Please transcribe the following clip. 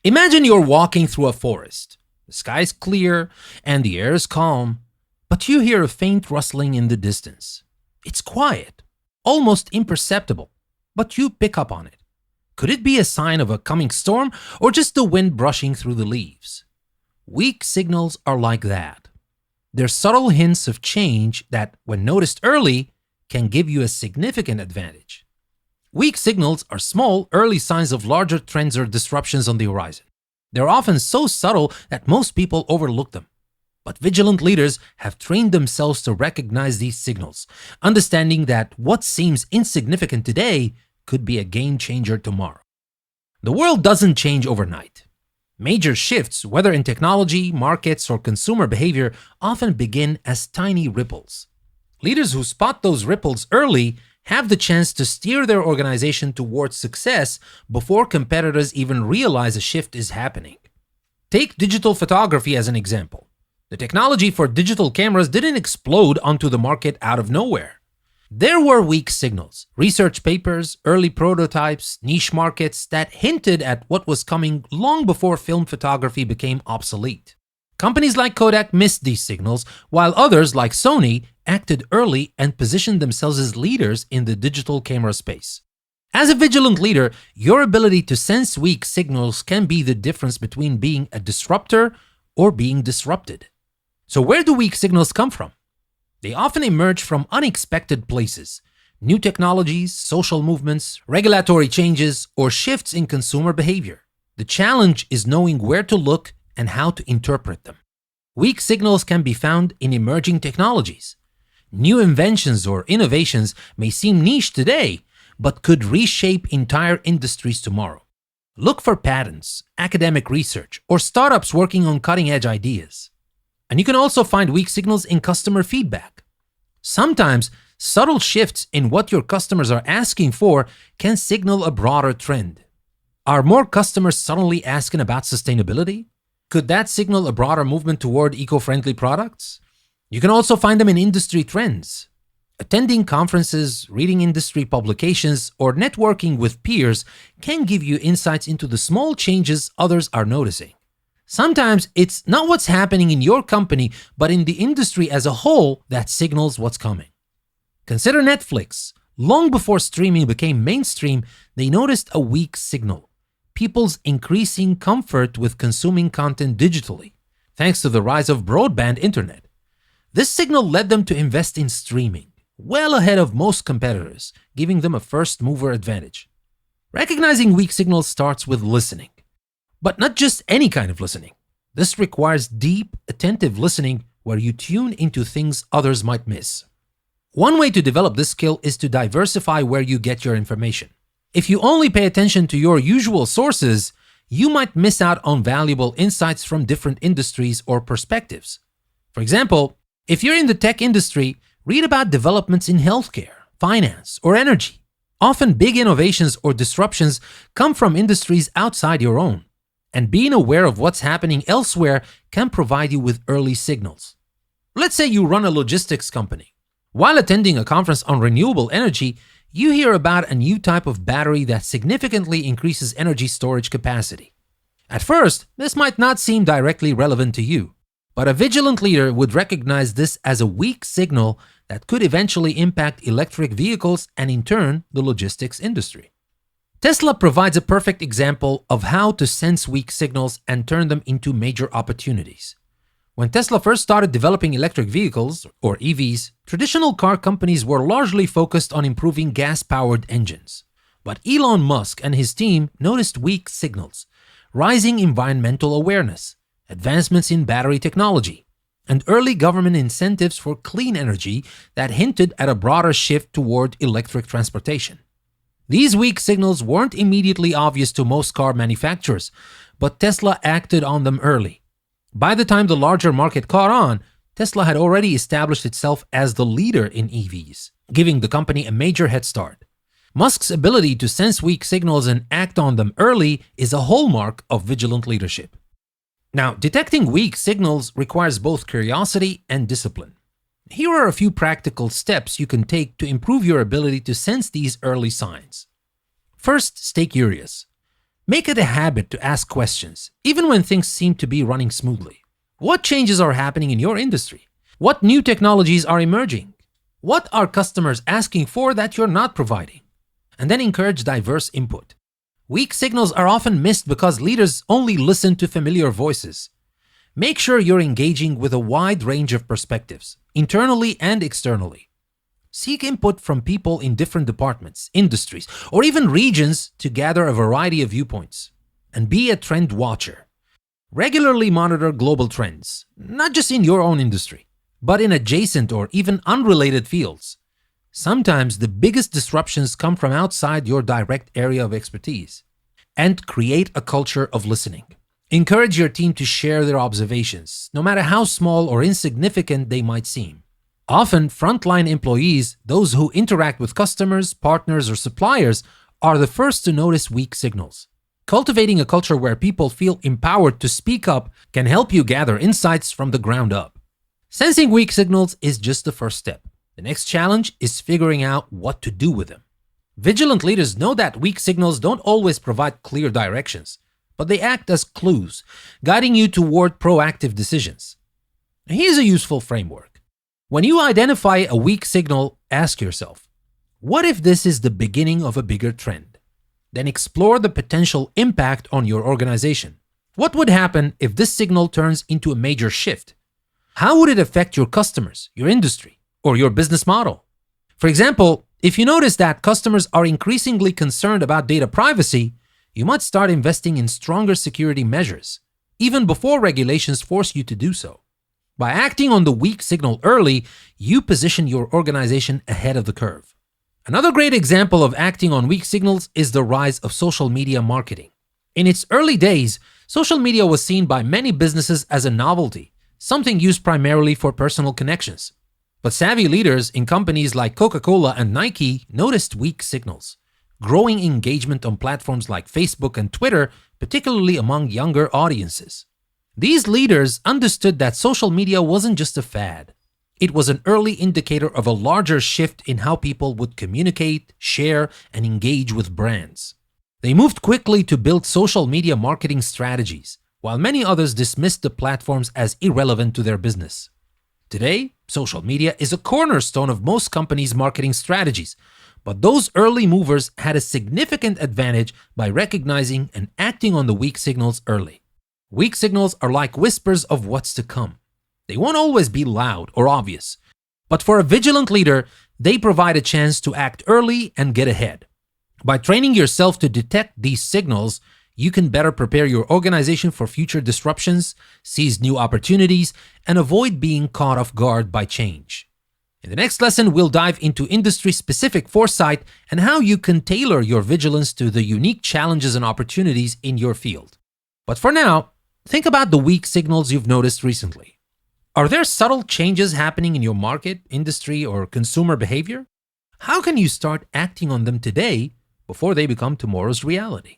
Imagine you're walking through a forest. The sky is clear and the air is calm, but you hear a faint rustling in the distance. It's quiet, almost imperceptible, but you pick up on it. Could it be a sign of a coming storm or just the wind brushing through the leaves? Weak signals are like that. They're subtle hints of change that, when noticed early, can give you a significant advantage. Weak signals are small, early signs of larger trends or disruptions on the horizon. They're often so subtle that most people overlook them. But vigilant leaders have trained themselves to recognize these signals, understanding that what seems insignificant today could be a game changer tomorrow. The world doesn't change overnight. Major shifts, whether in technology, markets, or consumer behavior, often begin as tiny ripples. Leaders who spot those ripples early have the chance to steer their organization towards success before competitors even realize a shift is happening. Take digital photography as an example. The technology for digital cameras didn't explode onto the market out of nowhere. There were weak signals, research papers, early prototypes, niche markets that hinted at what was coming long before film photography became obsolete. Companies like Kodak missed these signals, while others like Sony acted early and positioned themselves as leaders in the digital camera space. As a vigilant leader, your ability to sense weak signals can be the difference between being a disruptor or being disrupted. So where do weak signals come from? They often emerge from unexpected places: new technologies, social movements, regulatory changes, or shifts in consumer behavior. The challenge is knowing where to look and how to interpret them. Weak signals can be found in emerging technologies. New inventions or innovations may seem niche today, but could reshape entire industries tomorrow. Look for patents, academic research, or startups working on cutting-edge ideas. And you can also find weak signals in customer feedback. Sometimes, subtle shifts in what your customers are asking for can signal a broader trend. Are more customers suddenly asking about sustainability? Could that signal a broader movement toward eco-friendly products? You can also find them in industry trends. Attending conferences, reading industry publications, or networking with peers can give you insights into the small changes others are noticing. Sometimes it's not what's happening in your company, but in the industry as a whole that signals what's coming. Consider Netflix. Long before streaming became mainstream, they noticed a weak signal: people's increasing comfort with consuming content digitally, thanks to the rise of broadband internet. This signal led them to invest in streaming, well ahead of most competitors, giving them a first-mover advantage. Recognizing weak signals starts with listening. But not just any kind of listening. This requires deep, attentive listening where you tune into things others might miss. One way to develop this skill is to diversify where you get your information. If you only pay attention to your usual sources, you might miss out on valuable insights from different industries or perspectives. For example, if you're in the tech industry, read about developments in healthcare, finance, or energy. Often big innovations or disruptions come from industries outside your own. And being aware of what's happening elsewhere can provide you with early signals. Let's say you run a logistics company. While attending a conference on renewable energy, you hear about a new type of battery that significantly increases energy storage capacity. At first, this might not seem directly relevant to you, but a vigilant leader would recognize this as a weak signal that could eventually impact electric vehicles and, in turn, the logistics industry. Tesla provides a perfect example of how to sense weak signals and turn them into major opportunities. When Tesla first started developing electric vehicles, or EVs, traditional car companies were largely focused on improving gas-powered engines. But Elon Musk and his team noticed weak signals: rising environmental awareness, advancements in battery technology, and early government incentives for clean energy that hinted at a broader shift toward electric transportation. These weak signals weren't immediately obvious to most car manufacturers, but Tesla acted on them early. By the time the larger market caught on, Tesla had already established itself as the leader in EVs, giving the company a major head start. Musk's ability to sense weak signals and act on them early is a hallmark of vigilant leadership. Now, detecting weak signals requires both curiosity and discipline. Here are a few practical steps you can take to improve your ability to sense these early signs. First, stay curious. Make it a habit to ask questions, even when things seem to be running smoothly. What changes are happening in your industry? What new technologies are emerging? What are customers asking for that you're not providing? And then encourage diverse input. Weak signals are often missed because leaders only listen to familiar voices. Make sure you're engaging with a wide range of perspectives, internally and externally. Seek input from people in different departments, industries, or even regions to gather a variety of viewpoints. And be a trend watcher. Regularly monitor global trends, not just in your own industry, but in adjacent or even unrelated fields. Sometimes the biggest disruptions come from outside your direct area of expertise. And create a culture of listening. Encourage your team to share their observations, no matter how small or insignificant they might seem. Often, frontline employees, those who interact with customers, partners, or suppliers, are the first to notice weak signals. Cultivating a culture where people feel empowered to speak up can help you gather insights from the ground up. Sensing weak signals is just the first step. The next challenge is figuring out what to do with them. Vigilant leaders know that weak signals don't always provide clear directions, but they act as clues, guiding you toward proactive decisions. Here's a useful framework. When you identify a weak signal, ask yourself, what if this is the beginning of a bigger trend? Then explore the potential impact on your organization. What would happen if this signal turns into a major shift? How would it affect your customers, your industry, or your business model? For example, if you notice that customers are increasingly concerned about data privacy, you might start investing in stronger security measures, even before regulations force you to do so. By acting on the weak signal early, you position your organization ahead of the curve. Another great example of acting on weak signals is the rise of social media marketing. In its early days, social media was seen by many businesses as a novelty, something used primarily for personal connections. But savvy leaders in companies like Coca-Cola and Nike noticed weak signals. Growing engagement on platforms like Facebook and Twitter, particularly among younger audiences. These leaders understood that social media wasn't just a fad. It was an early indicator of a larger shift in how people would communicate, share, and engage with brands. They moved quickly to build social media marketing strategies, while many others dismissed the platforms as irrelevant to their business. Today, social media is a cornerstone of most companies' marketing strategies, but those early movers had a significant advantage by recognizing and acting on the weak signals early. Weak signals are like whispers of what's to come. They won't always be loud or obvious, but for a vigilant leader, they provide a chance to act early and get ahead. By training yourself to detect these signals, you can better prepare your organization for future disruptions, seize new opportunities, and avoid being caught off guard by change. In the next lesson, we'll dive into industry-specific foresight and how you can tailor your vigilance to the unique challenges and opportunities in your field. But for now, think about the weak signals you've noticed recently. Are there subtle changes happening in your market, industry, or consumer behavior? How can you start acting on them today before they become tomorrow's reality?